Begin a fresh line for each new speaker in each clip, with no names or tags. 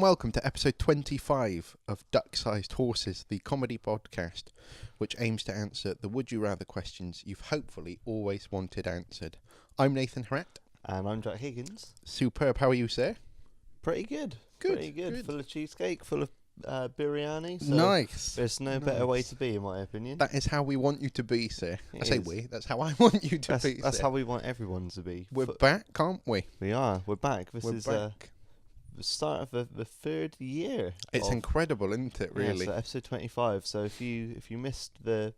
welcome to episode 25 of Duck-Sized Horses, the comedy podcast, which aims to answer the would you rather questions you've hopefully always wanted answered. I'm Nathan Herat.
And I'm Jack Higgins.
Superb. How are you, sir?
Pretty good. Pretty good. Full of cheesecake, full of biryani. So
nice.
There's no better way to be, in my opinion.
That is how we want you to be, sir.
It
I say
is.
we. That's how I want you to be,
That's
sir.
how we want everyone to be.
We're back, aren't we?
We are. We're back.
We're
Is
back.
the start of the third year.
It's incredible, isn't it, really?
Yeah, so episode 25. So if you missed the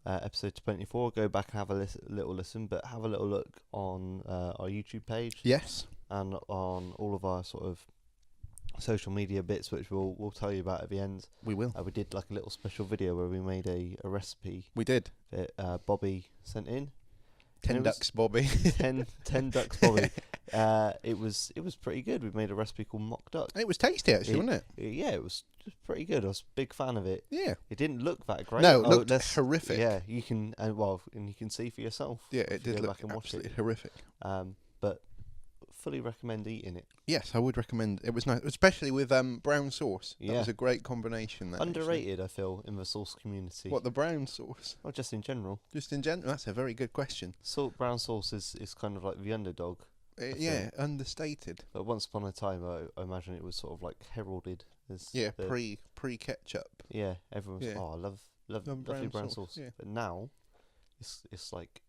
episode 24, go back and have a little listen, but have a little look on our YouTube page.
Yes.
And on all of our sort of social media bits, which we'll tell you about at the end.
We will.
We did like a little special video where we made a recipe.
We did.
That Bobby sent in.
10 ducks, Bobby.
10 ducks, Bobby. It was pretty good. We made a recipe called mock duck.
It was tasty, actually, wasn't it?
Yeah, it was just pretty good. I was a big fan of it.
Yeah.
It didn't look that great.
No, it looked horrific.
Yeah, you can and you can see for yourself.
Yeah, it did
go
look
back and watch
absolutely
it.
horrific.
But fully recommend eating it.
Yes, I would recommend. It was nice, especially with brown sauce. That was a great combination. That
underrated, I feel, in the sauce community.
What, the brown sauce?
Well, just in general.
Just in general, that's a very good question.
Brown sauce is kind of like the underdog.
Yeah, understated.
But once upon a time, I imagine it was sort of like heralded as
pre ketchup.
Yeah, everyone was I love lovely brown sauce.
Yeah.
But now, it's like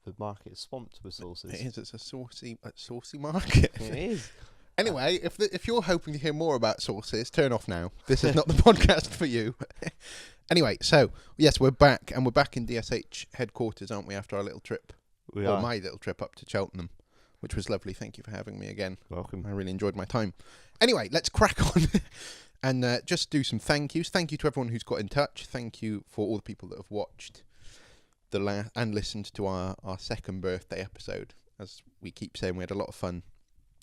the market is swamped with sauces.
It is. It's a saucy market.
It is.
Anyway, if you're hoping to hear more about sauces, turn off now. This is not the podcast for you. Anyway, so yes, we're back, and we're back in DSH headquarters, aren't we? After our little trip, my little trip up to Cheltenham, which was lovely. Thank you for having me again.
Welcome.
I really enjoyed my time. Anyway, let's crack on and just do some thank yous. Thank you to everyone who's got in touch. Thank you for all the people that have watched and listened to our second birthday episode. As we keep saying, we had a lot of fun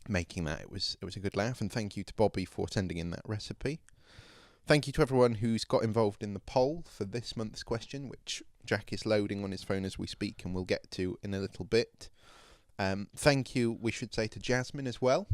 making that. It was a good laugh, and thank you to Bobby for sending in that recipe. Thank you to everyone who's got involved in the poll for this month's question, which Jack is loading on his phone as we speak, and we'll get to in a little bit. Thank you, we should say, to Jasmine as well,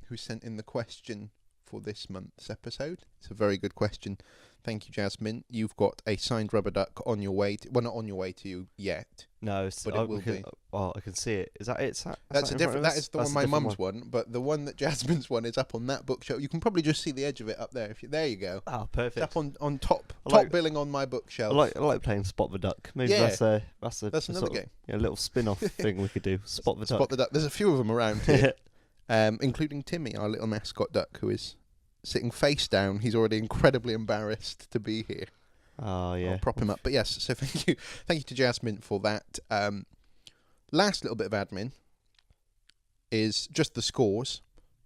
who sent in the question for this month's episode. It's a very good question. Thank you, Jasmine. You've got a signed rubber duck on your way to... Well, not on your way to you yet.
No,
but it will be.
Oh, I can see it. Is that it?
That's a different... That is the one my mum's one, but the one that Jasmine's one is up on that bookshelf. You can probably just see the edge of it up there. There you go.
Oh, perfect.
It's up on top billing on my bookshelf.
I like playing Spot the Duck. Maybe that's
another game.
A little spin-off thing we could do. Spot the Duck.
Spot the Duck. There's a few of them around here, including Timmy, our little mascot duck, who is sitting face down. He's already incredibly embarrassed to be here.
Oh, yeah.
I'll prop him up. But yes, so thank you to Jasmine for that. Last little bit of admin is just the scores,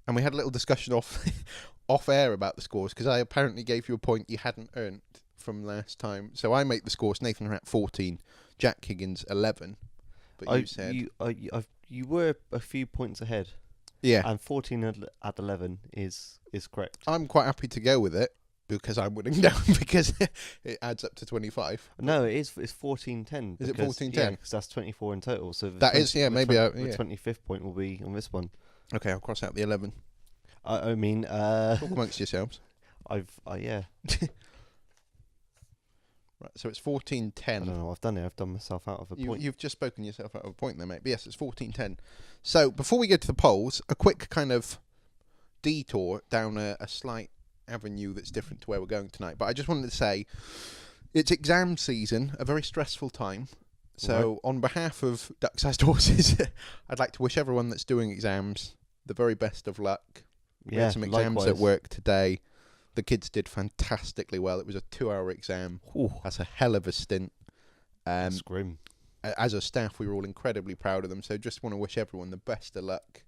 and we had a little discussion off air about the scores, because I apparently gave you a point you hadn't earned from last time. So I make the scores: Nathan Herat 14, Jack Higgins 11. But you said
you were a few points ahead.
Yeah,
and 14 at 11 is correct.
I'm quite happy to go with it, because I'm winning down, because it adds up to 25.
No, it's 14-10.
Is it 14-10?
Yeah, because that's 24 in total. So
the
25th point will be on this one.
Okay, I'll cross out the 11.
I mean...
talk amongst yourselves.
Yeah.
Right, so it's 14-10.
I don't know what I've done here. I've done myself out of a point.
You've just spoken yourself out of a point there, mate. But yes, it's 14-10. So before we get to the polls, a quick kind of detour down a slight avenue that's different to where we're going tonight. But I just wanted to say, it's exam season, a very stressful time. So on behalf of Duck-Sized Horses, I'd like to wish everyone that's doing exams the very best of luck. We had some exams
likewise.
at work today. The kids did fantastically well. It was a 2-hour exam.
Ooh.
That's a hell of a stint.
That's grim.
As a staff, we were all incredibly proud of them. So just want to wish everyone the best of luck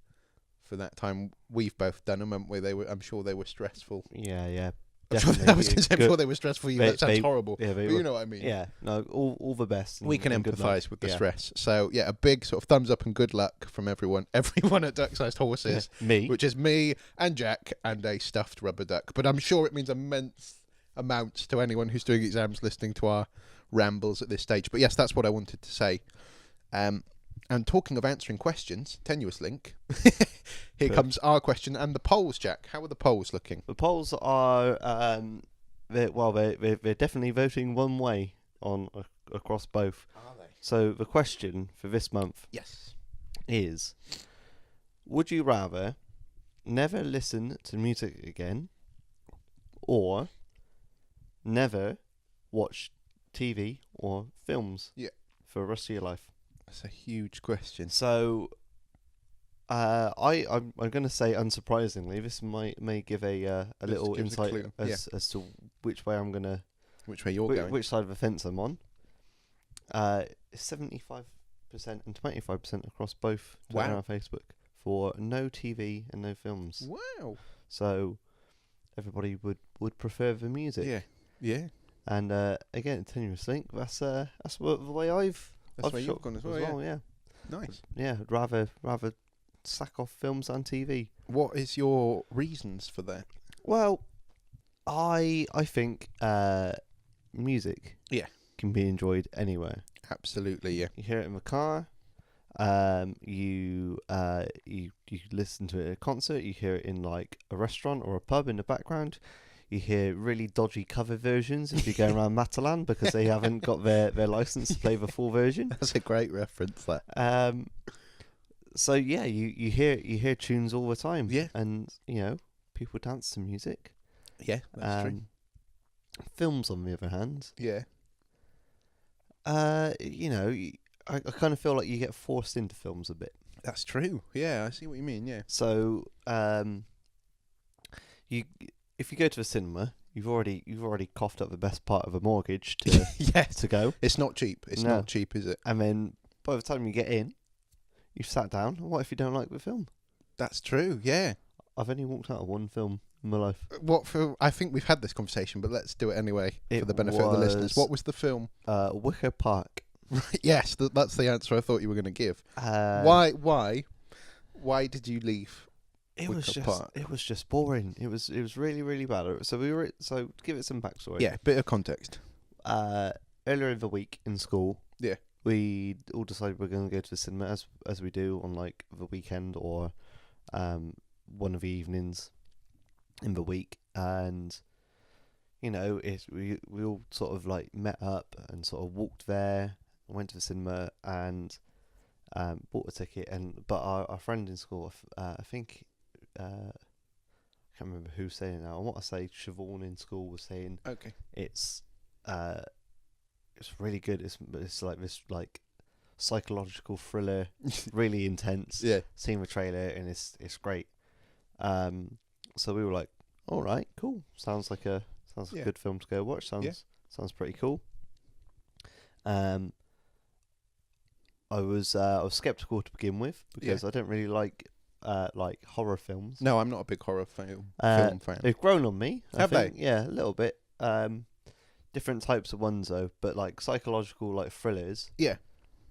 for that time. We've both done them, haven't we? I'm sure they were stressful.
Yeah.
I'm sure they were stressful for you. That sounds horrible. Yeah, but you know what I mean.
Yeah, no, all the best.
We can empathise with the stress. So, yeah, a big sort of thumbs up and good luck from everyone at Duck-Sized Horses.
Me.
Which is me and Jack and a stuffed rubber duck. But I'm sure it means immense amounts to anyone who's doing exams listening to our rambles at this stage. But yes, that's what I wanted to say. And talking of answering questions, tenuous link. Here
Good.
comes our question and the polls, Jack. How are the polls looking?
The polls are they're definitely voting one way on across both.
Are they?
So the question for this month
Yes.
is: would you rather never listen to music again, or never watch TV or films for the rest of your life?
That's a huge question.
So, I'm going to say, unsurprisingly, this may give a little
give us a
insight
clue.
as to which way I'm gonna,
Which way you're going?
which side of the fence I'm on. 75% and 25% across both Twitter
Wow.
and Facebook for no TV and no films.
Wow.
So everybody would prefer the music.
Yeah. Yeah.
And again, tenuous link. That's the way I've
That's where you've
shot
gone as well.
yeah.
Nice.
Yeah, I'd rather sack off films and TV.
What is your reasons for that?
Well, I think music can be enjoyed anywhere.
Absolutely, yeah.
You hear it in the car. You listen to it at a concert. You hear it in like a restaurant or a pub in the background. You hear really dodgy cover versions if you're going around Matalan because they haven't got their license to play the full version.
That's a great reference, that.
So yeah, you hear tunes all the time.
Yeah.
And people dance to music.
Yeah, that's true.
Films, on the other hand,
Yeah.
I kind of feel like you get forced into films a bit.
That's true. Yeah, I see what you mean, yeah.
So, if you go to the cinema, you've already coughed up the best part of a mortgage to to go.
It's not cheap. It's
No.
not cheap, is it?
And then by the time you get in, you've sat down. What if you don't like the film?
That's true, yeah.
I've only walked out of one film in my life.
I think we've had this conversation, but let's do it anyway for
It
the benefit of the listeners.
was-
What was the film?
Wicker Park.
Right, yes, that's the answer I thought you were going to give. Why did you leave?
It
Wicker Park?
was just boring. It was really, really bad. So to give it some backstory.
Yeah, bit of context.
Earlier in the week in school.
Yeah.
We all decided we're going to go to the cinema as we do on like the weekend or one of the evenings in the week, and we all sort of like met up and sort of walked there, went to the cinema and bought a ticket. But our friend in school, I think I can't remember who's saying it now. I want to say Siobhan in school was saying
Okay.
it's really good. It's like this like psychological thriller, really intense.
Yeah.
Seen the trailer and it's great. So we were like, all right, cool. Sounds like a good film to go watch. Sounds pretty cool. I was skeptical to begin with because I don't really like horror films.
No, I'm not a big horror film fan.
They've grown on me.
Have
I think.
they?
Yeah, a little bit. Different types of ones though, but like psychological like thrillers.
Yeah.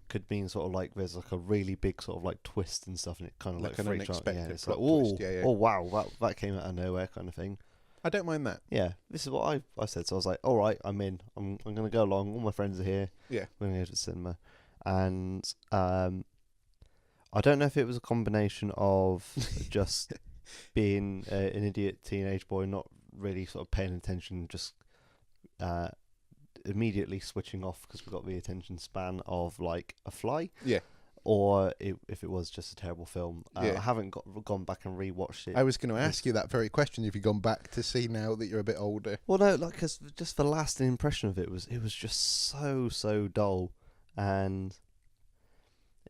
Could mean sort of like there's like a really big sort of like twist and stuff, and it kind of
Like
like
an
freaks out.
unexpected
Yeah, it's
plot
like,
twist, yeah.
oh wow, that came out of nowhere kind of thing.
I don't mind that.
Yeah, this is what I said. So I was like, all right, I'm in. I'm gonna go along. All my friends are here.
Yeah.
We're gonna go to the cinema, and I don't know if it was a combination of just being an idiot teenage boy, not really sort of paying attention, just immediately switching off because we got the attention span of like a fly.
Yeah.
Or if it was just a terrible film.
Yeah.
I haven't gone back and rewatched it.
I was going to ask you that very question. Have you gone back to see now that you're a bit older?
Well, no, like cause just the lasting impression of it was just so dull, and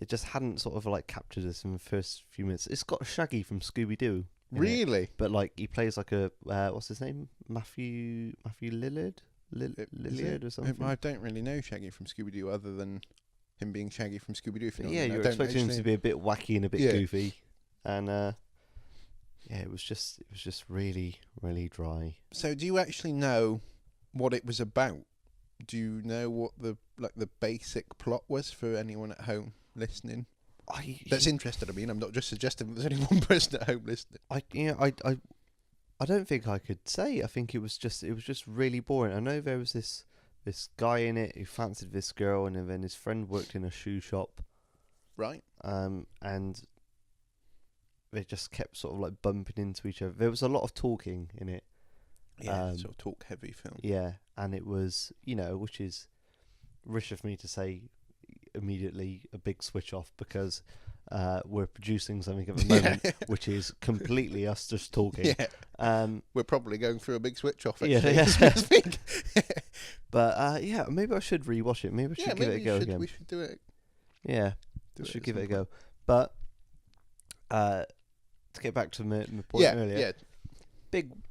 it just hadn't sort of like captured us in the first few minutes. It's got Shaggy from Scooby Doo.
Really?
But like he plays like a what's his name? Matthew Lillard. Lillard or something.
I don't really know Shaggy from Scooby Doo other than him being Shaggy from Scooby Doo.
Yeah, you're expecting him to be a bit wacky and a bit goofy, and it was just really dry.
So, do you actually know what it was about? Do you know what the basic plot was for anyone at home listening? That's interested. I mean, I'm not just suggesting there's only one person at home listening.
I don't think I could say. I think it was just really boring. I know there was this guy in it who fancied this girl, and then his friend worked in a shoe shop.
Right.
And they just kept sort of like bumping into each other. There was a lot of talking in it.
Yeah, sort of talk heavy film.
Yeah, and it was, which is rich of me to say immediately a big switch off, because we're producing something at the moment which is completely us just talking.
Yeah. We're probably going through a big switch off, actually.
Yeah. But maybe I should rewatch it. Maybe I should give it a go again.
We should do it.
Yeah, should give it a go. But to get back to my point earlier.
Yeah.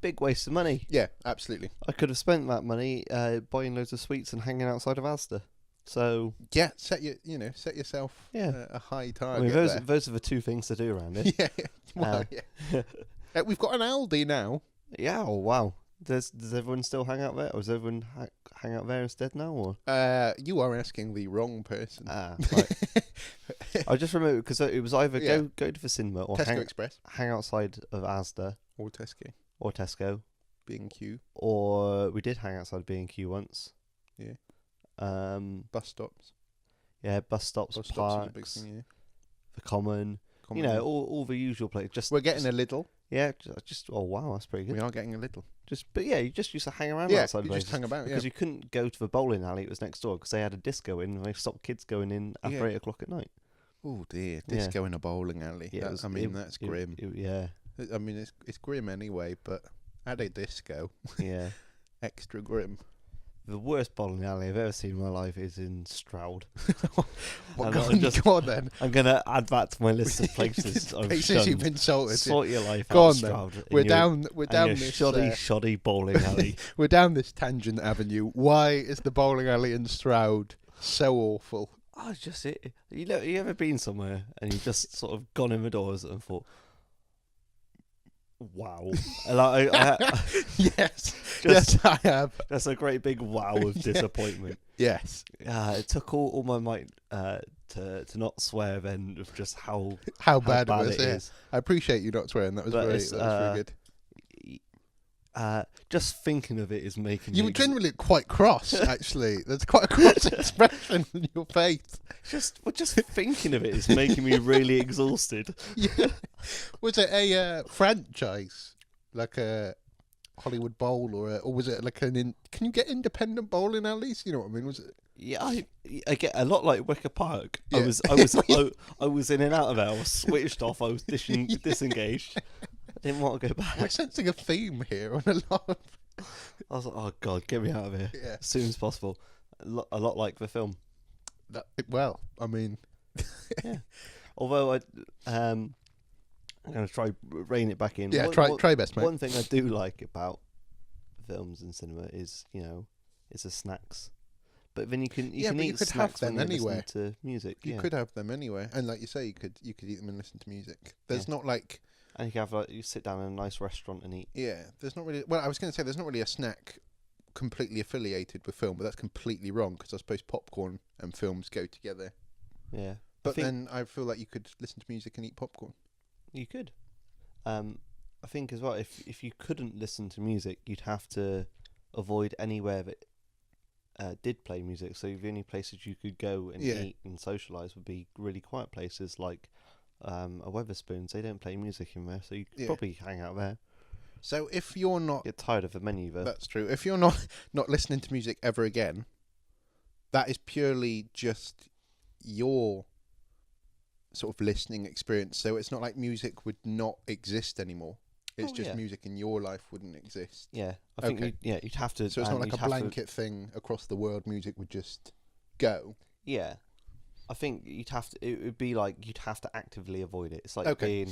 Big waste of money.
Yeah, absolutely.
I could have spent that money buying loads of sweets and hanging outside of Asda. So
yeah, set yourself a high target.
I mean, those are the two things to do around it.
Yeah, well, we've got an Aldi now.
Yeah. Oh wow. Does everyone still hang out there, or does everyone hang out there instead now? Or
you are asking the wrong person.
Right. I just remember because it was either go to the cinema or
Tesco Express,
hang outside of Asda
or Tesco, B&Q,
or we did hang outside B&Q once.
Yeah. Bus stops.
Yeah, bus stops, parks,
big thing,
the common. All the usual places.
We're getting a little.
Yeah, oh wow, that's pretty good.
We are getting a little.
You just used to hang around outside places.
Just hang about,
because you couldn't go to the bowling alley. It was next door because they had a disco in, and they stopped kids going in after 8 o'clock at night.
Oh dear, disco in a bowling alley.
Yeah,
that's grim.
Yeah.
I mean, it's grim anyway, but at a disco, extra grim.
The worst bowling alley I've ever seen in my life is in Stroud.
Go on then.
I'm going to add that to my list of places I've shunned.
You've insulted.
Sort your life
Go
out,
on
Stroud.
Then. We're down this
shoddy bowling alley.
We're down this tangent avenue. Why is the bowling alley in Stroud so awful?
Oh, just it. You ever been somewhere and you just sort of gone in the doors and thought, wow. And
yes, I have.
That's a great big wow of disappointment.
Yes.
It took all my might to not swear then of just how
bad it is. I appreciate you not swearing. That was very good.
Just thinking of it is making
you were generally quite cross, actually. There's quite a cross expression in your face.
Just thinking of it is making me really exhausted.
Yeah. Was it a franchise, like a Hollywood Bowl, or was it like can you get independent bowling alleys? You know what I mean? Was it?
Yeah, I get a lot like Wicker Park.
Yeah.
I was in and out of it. I was switched off. I was disengaged. I didn't want to go back.
We're sensing a theme here on a lot of...
I was like, oh God, get me out of here as soon as possible. A lot like the film.
Well, I mean...
Yeah. Although I'm going to try rein it back in.
Yeah, try best, mate.
One thing I do like about films and cinema is, it's the snacks. But then you can eat snacks have them when you listen to music.
You could have them anywhere. And like you say, you could eat them and listen to music. There's not like...
And you can have you sit down in a nice restaurant and eat.
Yeah, there's not really... Well, I was going to say there's not really a snack completely affiliated with film, but that's completely wrong because I suppose popcorn and films go together.
Yeah.
But then I feel like you could listen to music and eat popcorn.
You could. I think as well, if you couldn't listen to music, you'd have to avoid anywhere that did play music. So the only places you could go and eat and socialise would be really quiet places like... a Wetherspoons, they don't play music in there, so you could probably hang out there.
So if you're not...
Get tired of the menu, though.
That's true. If you're not listening to music ever again, that is purely just your sort of listening experience. So it's not like music would not exist anymore. It's just music in your life wouldn't exist.
Yeah, I think you'd have to...
So it's not like a blanket thing across the world, music would just go.
Yeah. I think it would be like you'd have to actively avoid it. It's like being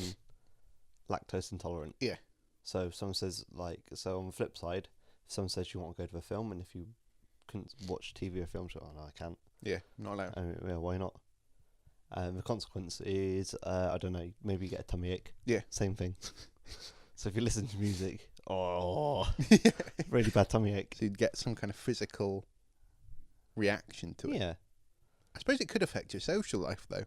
lactose intolerant.
Yeah.
So if someone says on the flip side, if someone says you want to go to a film and if you couldn't watch TV or film, so no, I can't.
Yeah, not allowed.
Why not? The consequence is, I don't know, maybe you get a tummy ache.
Yeah.
Same thing. So if you listen to music, really bad tummy ache.
So you'd get some kind of physical reaction to it.
Yeah.
I suppose it could affect your social life, though.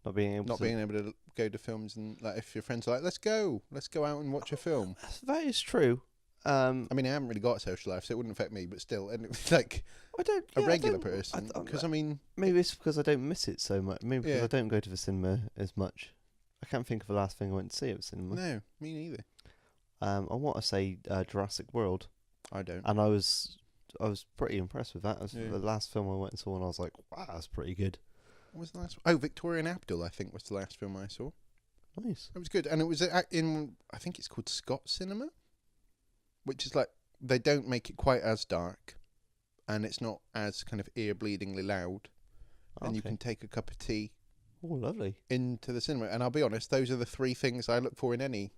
Not being able
to go to films and, like, if your friends are like, let's go out and watch a film.
That is true.
I mean, I haven't really got a social life, so it wouldn't affect me. But still, and it's like a regular person. Because I mean,
maybe it's because I don't miss it so much. Maybe because
Yeah.
I don't go to the cinema as much. I can't think of the last thing I went to see at the cinema.
no, me neither.
I want to say Jurassic World,
I don't.
and I was pretty impressed with that. It was
Yeah.
the last film I went and saw, and I was like, wow, that's pretty good.
What was the last one? Oh, Victoria and Abdul, I think, was the last film I saw.
Nice.
It was good, and it was in, I think it's called Scott Cinema, which is like, they don't make it quite as dark, and it's not as kind of ear-bleedingly loud, and you can take a cup of tea
Oh, lovely.
into the cinema. And I'll be honest, those are the three things I look for in any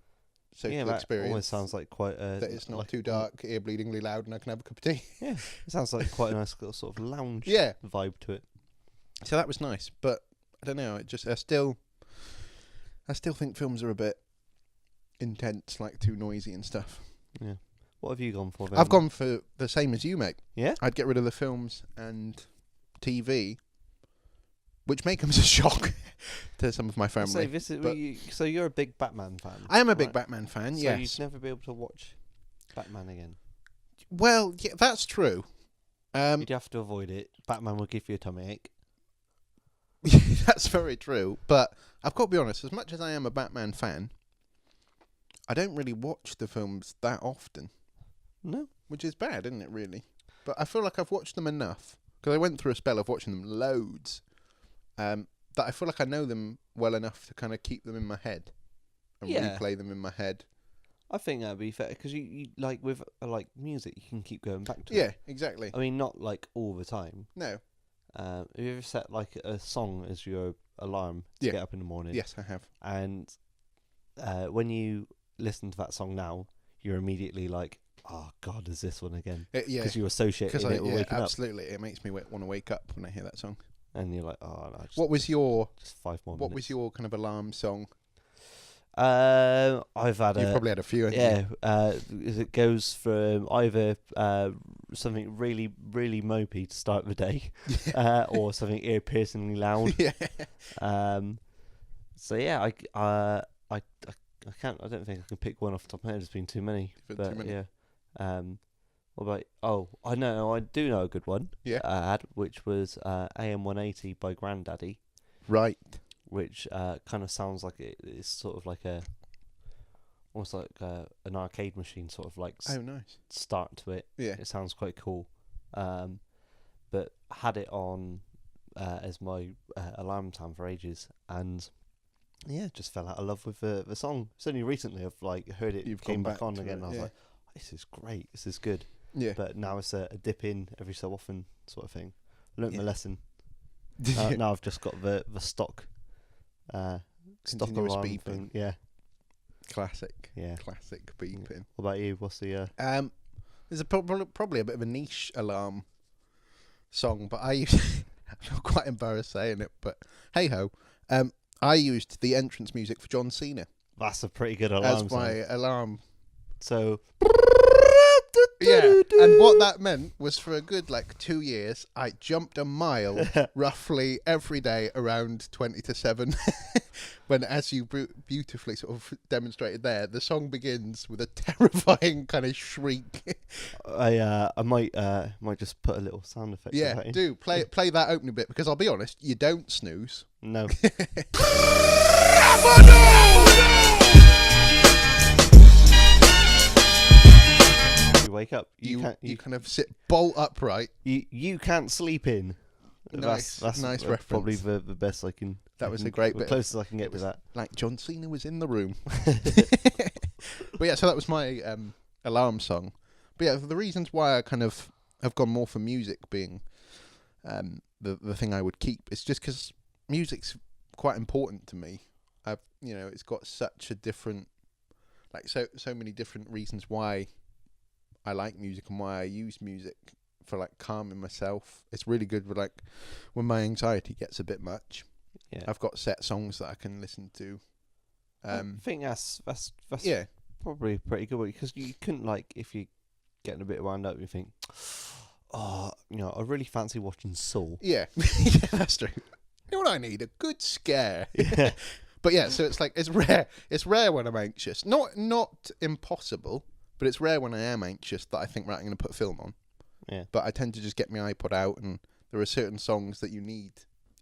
social
that
experience.
almost sounds like quite a...
that it's not
like
too dark, ear-bleedingly loud, and I can have a cup of tea.
Yeah, it sounds like quite a nice little sort of lounge
Yeah.
vibe to it.
So that was nice, but I don't know. I still think films are a bit intense, like too noisy and stuff.
Yeah. What have you gone for then?
I've gone for the same as you, mate.
Yeah?
I'd get rid of the films and TV, which may come as a shock to some of my family.
So you're a big Batman fan?
I am a big Batman fan,
so
yes.
you'd never be able to watch Batman again?
Well, yeah, that's true.
You'd have to avoid it. Batman will give you a tummy ache.
That's very true. But I've got to be honest, as much as I am a Batman fan, I don't really watch the films that often.
No.
Which is bad, isn't it, really? But I feel like I've watched them enough, because I went through a spell of watching them loads, that I feel like I know them well enough to kind of keep them in my head and replay them in my head.
I think that'd be fair, because you like with like music, you can keep going back to it.
Yeah, exactly.
I mean, not like all the time.
No.
Have you ever set like a song as your alarm to get up in the morning?
Yes, I have.
And when you listen to that song now, you're immediately like, oh God, is this one again?
Yeah.
Because you associate it with waking up.
Absolutely. It makes me want to wake up when I hear that song.
And you're like, oh no.
What was your...
Just 5 more minutes.
What was your kind of alarm song?
I've had
You've probably had a few, haven't you?
It goes from either something really, really mopey to start the day, or something ear-piercingly loud.
Yeah.
So yeah, I can't. I don't think I can pick one off the top of my head. There's been too many.
Too many.
Yeah. What about? Oh, I know. I do know a good one.
Yeah.
I had, which was AM 180 by Grandaddy.
Right.
Which kind of sounds like it's sort of like almost like an arcade machine, sort of like
nice
start to it.
Yeah.
It sounds quite cool. But had it on as my alarm time for ages, and yeah, just fell out of love with the song. It's only recently I've like heard it came back on again. And I was like, this is great. This is good.
Yeah.
But now it's a dip in every so often sort of thing. Learnt my lesson. Now I've just got the stock. Stock
Continuous
alarm
beeping.
thing. Yeah.
Classic.
Yeah.
Classic beeping.
What about you? What's the
There's probably a bit of a niche alarm song, but I feel quite embarrassed saying it, but hey ho. I used the entrance music for John Cena
That's a pretty good alarm
as my alarm.
So
Yeah, and what that meant was for a good 2 years, I jumped a mile roughly every day around 20 to 7. When, as you beautifully sort of demonstrated there, the song begins with a terrifying kind of shriek.
I might just put a little sound effect.
Yeah,
of that in.
do play that opening bit, because I'll be honest, you don't snooze.
No. You wake up.
You kind of sit bolt upright.
You can't sleep in.
Nice reference.
Probably the best I can.
That was a great bit.
The closest I can get to that.
Like John Cena was in the room. But yeah, so that was my alarm song. But yeah, the reasons why I kind of have gone more for music being the thing I would keep is just because music's quite important to me. It's got such a different, so many different reasons why I like music and why I use music for calming myself. It's really good with when my anxiety gets a bit much.
Yeah.
I've got set songs that I can listen to.
I think that's
yeah,
probably pretty good, because you couldn't if you're getting a bit wound up, you think, I really fancy watching Saw.
yeah, yeah, that's true. You know what I need? A good scare.
Yeah.
But yeah, so it's it's rare when I'm anxious. Not impossible, But it's rare when I am anxious that I think, right, I'm going to put a film on.
Yeah.
But I tend to just get my iPod out, and there are certain songs that you need,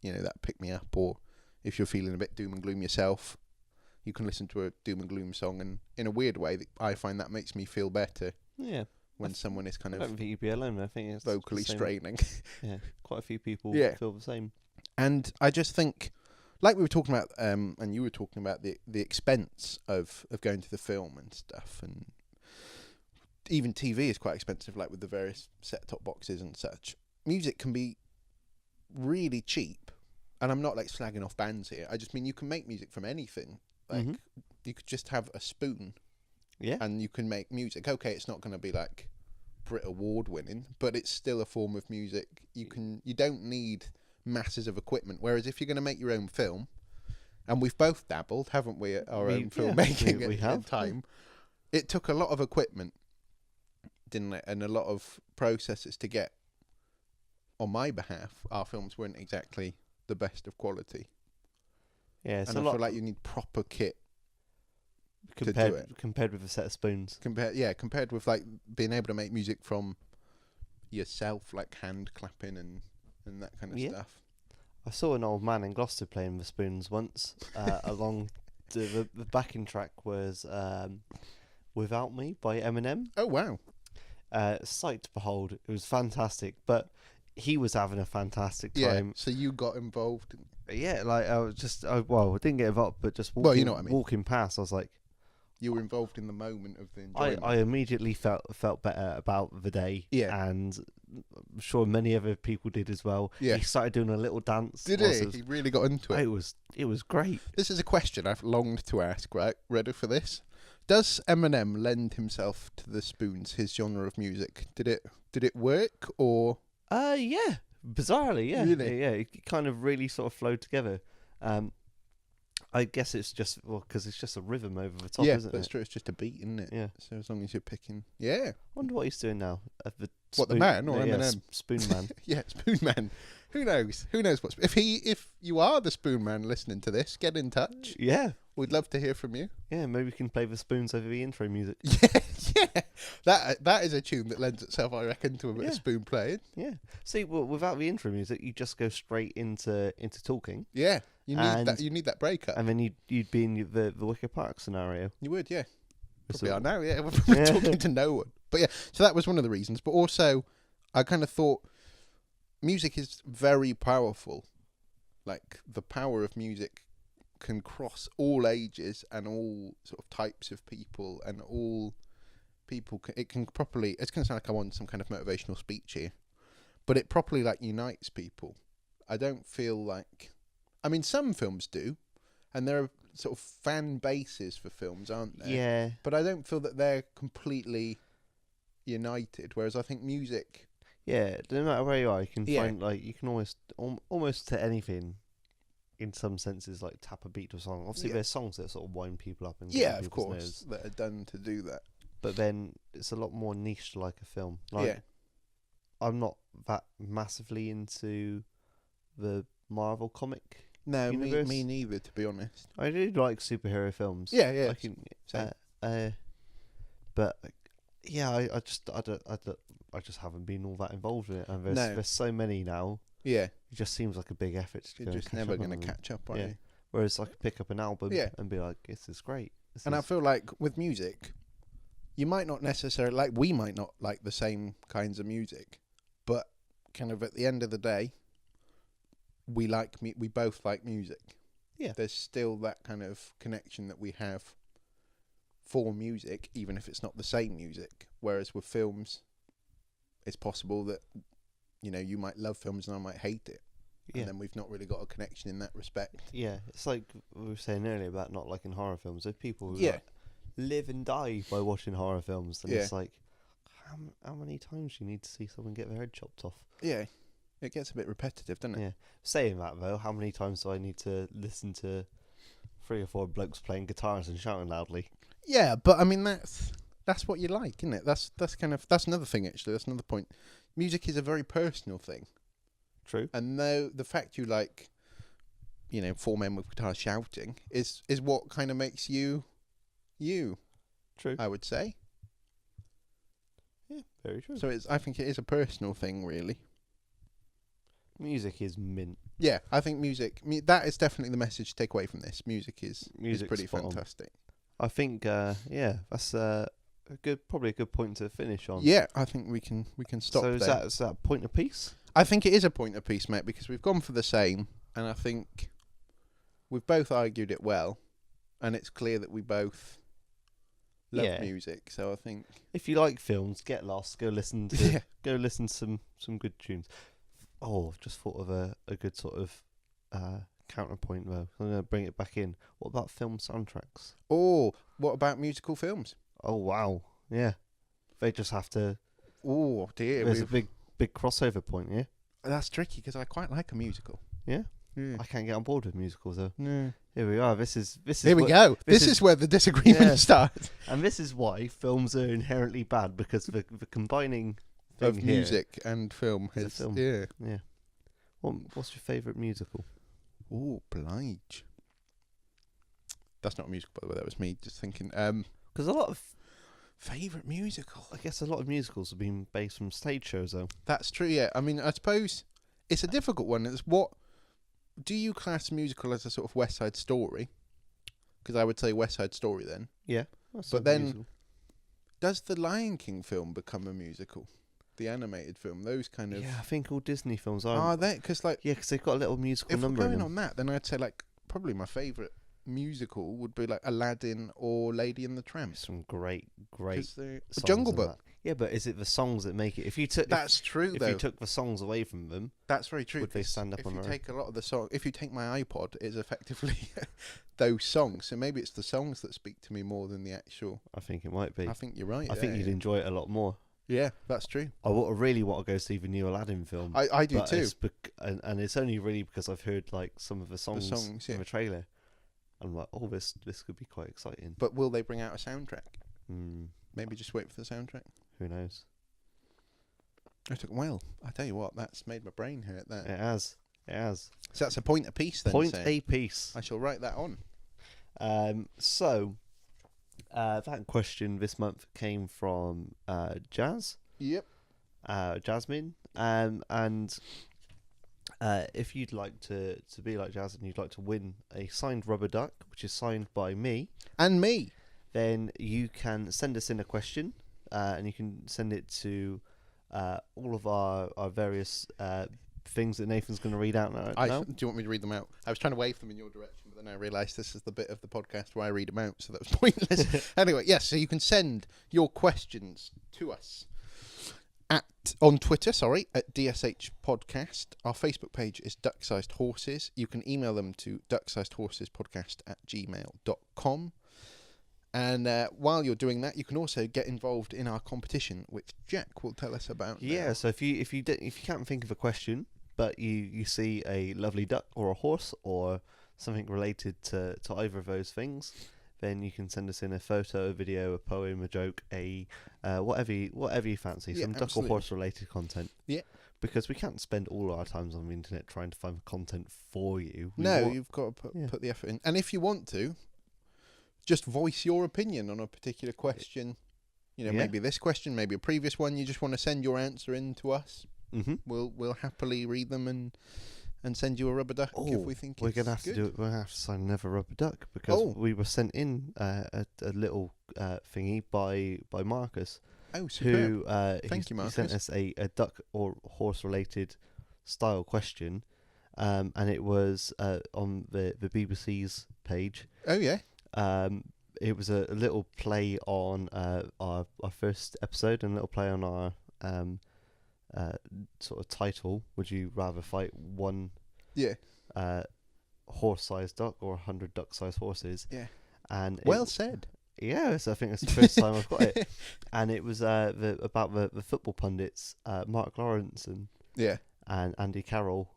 that pick me up. Or if you're feeling a bit doom and gloom yourself, you can listen to a doom and gloom song, and in a weird way, I find that makes me feel better.
Yeah.
When someone is kind
I
of
don't think you'd be alone. I think it's
vocally
the same.
straining.
Yeah, quite a few people feel the same.
And I just think, like we were talking about, and you were talking about the expense of going to the film and stuff, and even TV is quite expensive, like with the various set-top boxes and such. Music can be really cheap, and I'm not like slagging off bands here. I just mean you can make music from anything. Like you could just have a spoon.
Yeah.
And you can make music. Okay, it's not going to be like Brit Award winning, but it's still a form of music. You don't need masses of equipment. Whereas if you're going to make your own film, and we've both dabbled, haven't we, at our own filmmaking
we have.
at time, it took a lot of equipment, didn't it? And a lot of processes to get, on my behalf, our films weren't exactly the best of quality.
Yeah, it's
and I feel like you need proper kit.
Compared with a set of spoons.
Compared with like being able to make music from yourself, like hand clapping and that kind of stuff.
I saw an old man in Gloucester playing the spoons once. Along the backing track was "Without Me" by Eminem.
Oh wow!
Sight to behold. It was fantastic, but he was having a fantastic time.
Yeah. So you got involved.
Yeah, like I was just I didn't get involved, but just walking,
you know what I mean.
Walking past, I was like.
You were involved in the moment of the enjoyment.
I immediately felt better about the day.
Yeah.
And I'm sure many other people did as well.
Yeah.
He started doing a little dance.
Did he? He really got into it.
It was great.
This is a question I've longed to ask, right? Ready for this? Does Eminem lend himself to the spoons, his genre of music? Did it work or?
Yeah. Bizarrely, yeah.
Really?
Yeah, it kind of really sort of flowed together. I guess it's just because it's just a rhythm over the top, isn't it?
Yeah, that's true. It's just a beat, isn't it?
Yeah.
So as long as you're picking, yeah.
Wonder what he's doing now.
The man or Eminem?
Spoon Man.
Yeah, Spoon Man. Who knows? Who knows what's if you are the Spoon Man listening to this, get in touch.
Yeah.
We'd love to hear from you.
Yeah, maybe we can play the spoons over the intro music.
Yeah. That is a tune that lends itself, I reckon, to a bit of spoon playing.
Yeah. See, well, without the intro music, you just go straight into talking.
Yeah. You need that. You need that breakup.
And then you'd be in the Wicker Park scenario.
You would, yeah. Probably are now, yeah. We're probably talking to no one. But yeah, so that was one of the reasons. But also, I kind of thought music is very powerful. Like, the power of music can cross all ages and all sort of types of people and all people. It can properly. It's going to sound like I'm on some kind of motivational speech here, but it properly like unites people. I don't feel like. I mean, some films do, and there are sort of fan bases for films, aren't there?
Yeah.
But I don't feel that they're completely united. Whereas I think music.
Yeah, no matter where you are, you can find you can almost to anything. In some senses, like tap a beat to a song. Obviously, there's songs that sort of wind people up and get
of course,
nose.
that are done to do that.
But then it's a lot more niche, like a film. I'm not that massively into the Marvel comic.
No,
universe.
Me neither. To be honest,
I do like superhero films.
Yeah.
I can, but yeah, I just haven't been all that involved in it. And there's so many now.
Yeah.
It just seems like a big effort to
You're just never going to catch up, are you?
Whereas I could pick up an album and be like, this is great.
I feel like with music, you might not necessarily, like we might not like the same kinds of music, but kind of at the end of the day, we both like music.
Yeah.
There's still that kind of connection that we have for music, even if it's not the same music. Whereas with films, it's possible that you might love films and I might hate it. Yeah. And then we've not really got a connection in that respect.
Yeah, it's like we were saying earlier about not liking horror films. There's people who live and die by watching horror films. And it's like, how many times do you need to see someone get their head chopped off?
Yeah, it gets a bit repetitive, doesn't it?
Yeah. Saying that, though, how many times do I need to listen to 3 or 4 blokes playing guitars and shouting loudly?
Yeah, but I mean, that's what you like, isn't it? That's another thing, actually. That's another point. Music is a very personal thing.
True.
And though the fact you like, 4 men with guitars shouting is what kind of makes you.
True.
I would say.
Very true.
So I think it is a personal thing, really.
Music is mint.
Yeah, I think that is definitely the message to take away from this. Music is pretty
spot on.
fantastic.
I think, that's probably a good point to finish on.
Yeah, I think we can stop
so
there.
Is that a point apiece?
I think it is a point apiece, mate, because we've gone for the same, and I think we've both argued it well, and it's clear that we both love music. So I think
if you like films, get lost. Go listen to some good tunes. Oh, I've just thought of a good sort of counterpoint though. I'm going to bring it back in. What about film soundtracks?
Oh, what about musical films?
Oh wow, yeah. They just have to.
Oh dear,
there's a big crossover point, yeah.
That's tricky because I quite like a musical.
Yeah.
Yeah.
I can't get on board with musicals though.
No.
Here we are. This is.
Here we go. This is where the disagreement starts.
And this is why films are inherently bad, because the combining thing
of music and film
is
has.
film.
Yeah.
Yeah. What's your favourite musical?
Oh, Blige. That's not a musical, by the way. That was me just thinking.
Because a lot of
favourite musical.
I guess a lot of musicals have been based from stage shows, though.
That's true. Yeah. I mean, I suppose it's a difficult one. It's what do you class musical as a sort of West Side Story? Because I would say West Side Story then.
Yeah.
But then, does the Lion King film become a musical? The animated film, those kind of.
Yeah, I think all Disney films are.
Are they? Because
because they've got a little musical number.
If we're going
in them.
on that, then I'd say probably my favourite musical would be Aladdin or Lady and the Tramp.
Some great songs
Jungle Book.
Yeah, but is it the songs that make it? If you took
that's true.
If
though.
You took the songs away from them,
that's very true.
Would they stand up on their own?
If you take a lot of the songs, if you take my iPod, it's effectively those songs. So maybe it's the songs that speak to me more than the actual.
I think it might be.
I think you're right.
I think you'd enjoy it a lot more.
Yeah, that's true.
I really want to go see the new Aladdin film.
I do too.
And it's only really because I've heard some of the songs in the trailer. I'm like, oh, this could be quite exciting.
But will they bring out a soundtrack?
Mm.
Maybe just wait for the soundtrack.
Who knows?
Well, I tell you what, that's made my brain hurt. That
it has.
So that's a point apiece then.
Point apiece.
I shall write that on.
So that question this month came from Jazz.
Yep.
Jasmine. And if you'd like to be like Jazz and you'd like to win a signed rubber duck, which is signed by me
and me,
then you can send us in a question, and you can send it to all of our various things that Nathan's going to read out now.
Do you want me to read them out? I was trying to wave them in your direction, but then I realised this is the bit of the podcast where I read them out, so that was pointless. Anyway, yes, so you can send your questions to us on Twitter, at DSH Podcast. Our Facebook page is Duck Sized Horses. You can email them to ducksizedhorsespodcast@gmail.com. And while you're doing that, you can also get involved in our competition, which Jack will tell us about.
Yeah,
now.
So if you can't think of a question, but you see a lovely duck or a horse or something related to either of those things, then you can send us in a photo, a video, a poem, a joke, whatever you fancy, some duck or horse related content.
Yeah.
Because we can't spend all our times on the internet trying to find content for you.
You've got to put the effort in. And if you want to, just voice your opinion on a particular question. Maybe this question, maybe a previous one. You just want to send your answer in to us.
Mm-hmm.
We'll happily read them and send you a rubber duck if we think
we're gonna
have
to do it. We're gonna have to sign another rubber duck because we were sent in a little thingy by Marcus.
Oh, superb.
Who
Thank you, Marcus.
He sent us a duck or horse related style question, and it was on the BBC's page.
Oh yeah.
It was a little play on our first episode and a little play on our sort of title. Would you rather fight one horse-sized duck or 100 duck-sized horses?
Yeah.
And
well said.
Yeah, so I think it's the first time I've got it. And it was about the football pundits, Mark Lawrence and Andy Carroll.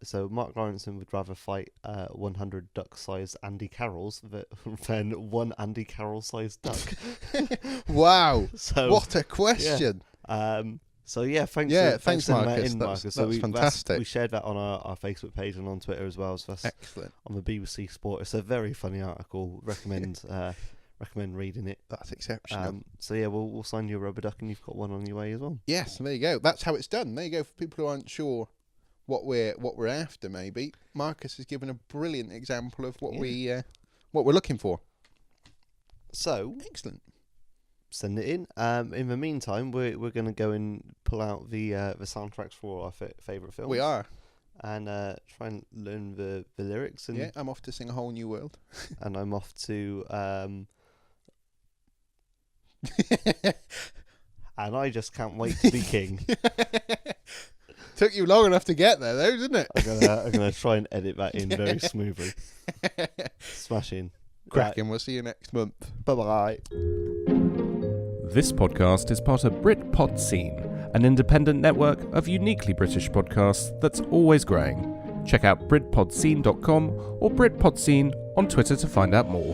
So Mark Lawrence would rather fight 100 duck-sized Andy Carrolls than one Andy Carroll-sized duck.
Wow! So, what a question!
Yeah. Thanks
Marcus.
Marcus.
That's fantastic.
We shared that on our Facebook page and on Twitter as well. So that's
excellent.
On the BBC Sport, it's a very funny article. Recommend recommend reading it.
That's exceptional.
So yeah, we'll sign you a rubber duck, and you've got one on your way as well.
Yes, there you go. That's how it's done. There you go. For people who aren't sure what we're after, maybe Marcus has given a brilliant example of what we're looking for.
So
excellent.
Send it in. In the meantime, we're going to go and pull out the soundtracks for our favourite films.
We are.
And try and learn the lyrics. And
I'm off to sing A Whole New World.
And I'm off to... and I just can't wait to be king.
Took you long enough to get there, though, didn't it?
I'm gonna try and edit that in very smoothly. Smashing.
Cracking. We'll see you next month.
Bye-bye.
This podcast is part of Britpod Scene, an independent network of uniquely British podcasts that's always growing. Check out BritpodScene.com or Britpod Scene on Twitter to find out more.